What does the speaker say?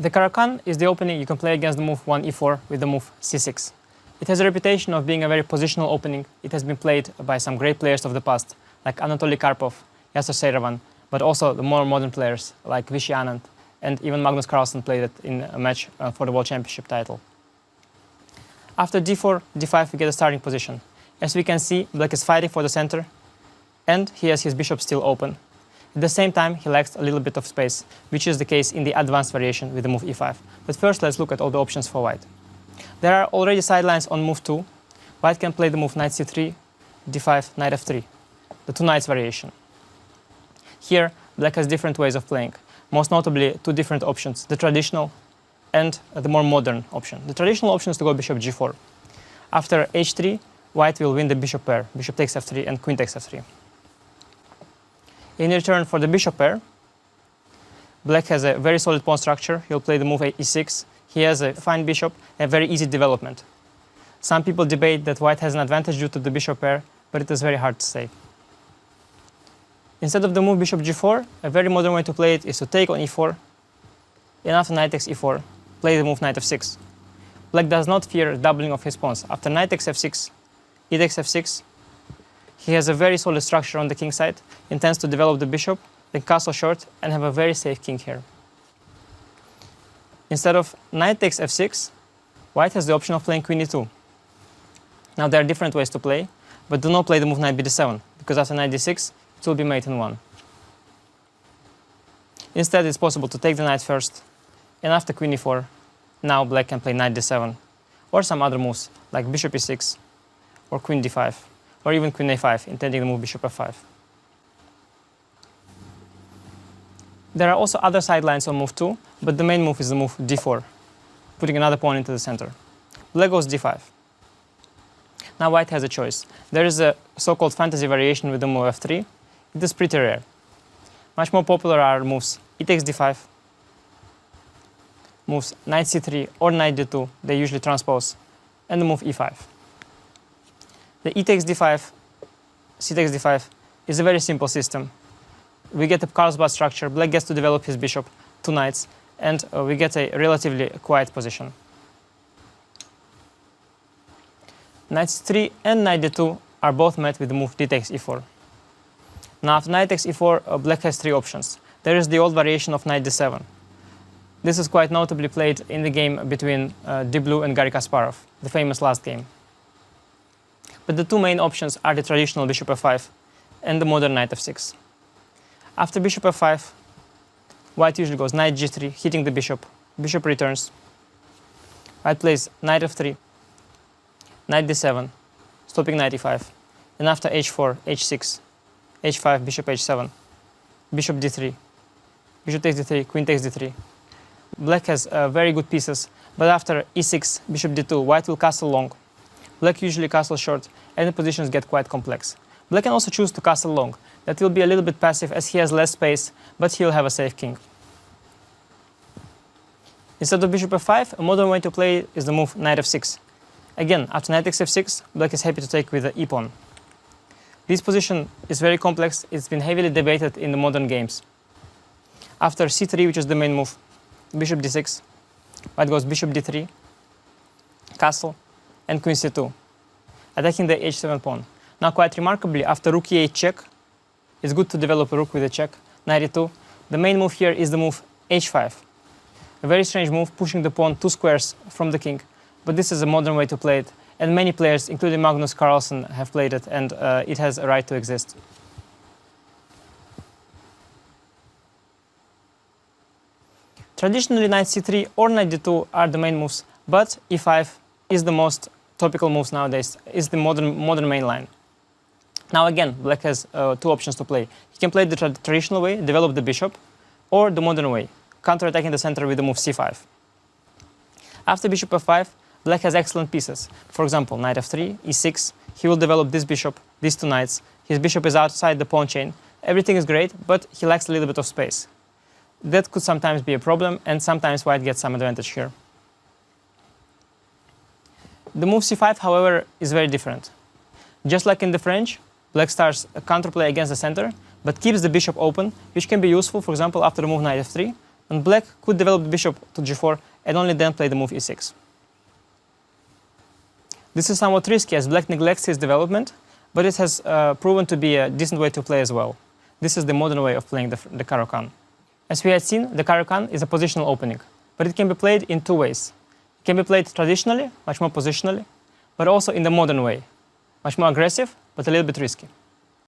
The Caro-Kann is the opening you can play against the move 1 e4 with the move c6. It has a reputation of being a very positional opening. It has been played by some great players of the past, like Anatoly Karpov, Yasser Seiravan, but also the more modern players like Vishy Anand, and even Magnus Carlsen played it in a match for the World Championship title. After d4, d5, we get a starting position. As we can see, black is fighting for the center, and he has his bishop still open. At the same time, he lacks a little bit of space, which is the case in the advanced variation with the move e5. But first, let's look at all the options for white. There are already sidelines on move 2. White can play the move knight c3, d5, knight f3, the two knights variation. Here, black has different ways of playing, most notably two different options, the traditional and the more modern option. The traditional option is to go bishop g4. After h3, white will win the bishop pair, bishop takes f3 and queen takes f3. In return for the bishop pair, black has a very solid pawn structure. He'll play the move e6. He has a fine bishop and very easy development. Some people debate that white has an advantage due to the bishop pair, but it is very hard to say. Instead of the move bishop g4, a very modern way to play it is to take on e4, and after knight takes e4, play the move knight f6. Black does not fear doubling of his pawns. After knight takes f6, e takes f6, he has a very solid structure on the king side, intends to develop the bishop, then castle short, and have a very safe king here. Instead of knight takes f6, white has the option of playing queen e2. Now there are different ways to play, but do not play the move knight bd7, because after knight d6, it will be mate in 1. Instead, it's possible to take the knight first, and after queen e4, now black can play knight d7, or some other moves, like bishop e6, or queen d5, or even queen a5, intending to move bishop f5. There are also other sidelines on move 2, but the main move is the move d4, putting another pawn into the center. Black goes d5. Now white has a choice. There is a so-called fantasy variation with the move f3. It is pretty rare. Much more popular are moves e takes d5, moves knight c3 or knight d2, they usually transpose, and the move e5. The e takes d5, c takes d5 is a very simple system. We get a Carlsbad structure, black gets to develop his bishop, two knights, and we get a relatively quiet position. Knight c3 and knight d2 are both met with the move d takes e4. Now after knight takes e4, black has three options. There is the old variation of knight d7. This is quite notably played in the game between Deep Blue and Garry Kasparov, the famous last game. But the two main options are the traditional bishop f5 and the modern knight f6. After bishop f5, white usually goes knight g3, hitting the bishop. Bishop returns. White plays knight f3, knight d7, stopping knight e5. And after h4, h6, h5, bishop h7, bishop d3, bishop takes d3, queen takes d3. Black has very good pieces, but after e6, bishop d2, white will castle long. Black usually castles short, and the positions get quite complex. Black can also choose to castle long. That will be a little bit passive as he has less space, but he'll have a safe king. Instead of bishop f5, a modern way to play is the move knight f6. Again, after knight takes f6, black is happy to take with the e-pawn. This position is very complex. It's been heavily debated in the modern games. After c3, which is the main move, bishop d6, white goes bishop d3, castle, and queen c2, attacking the h7 pawn. Now, quite remarkably, after rook e8 check, it's good to develop a rook with a check, knight e2. The main move here is the move h5. A very strange move, pushing the pawn 2 squares from the king, but this is a modern way to play it, and many players, including Magnus Carlsen, have played it, and it has a right to exist. Traditionally, knight c3 or knight d2 are the main moves, but e5 is the most topical moves nowadays, is the modern main line. Now again, black has two options to play. He can play the traditional way, develop the bishop, or the modern way, counter-attacking the center with the move c5. After bishop f5, black has excellent pieces. For example, knight f3, e6, he will develop this bishop, these two knights. His bishop is outside the pawn chain. Everything is great, but he lacks a little bit of space. That could sometimes be a problem, and sometimes white gets some advantage here. The move c5, however, is very different. Just like in the French, black starts a counterplay against the center, but keeps the bishop open, which can be useful, for example, after the move knight f3, and black could develop the bishop to g4 and only then play the move e6. This is somewhat risky as black neglects his development, but it has proven to be a decent way to play as well. This is the modern way of playing the Caro-Kann. As we had seen, the Caro-Kann is a positional opening, but it can be played in two ways. It can be played traditionally, much more positionally, but also in the modern way, much more aggressive, but a little bit risky.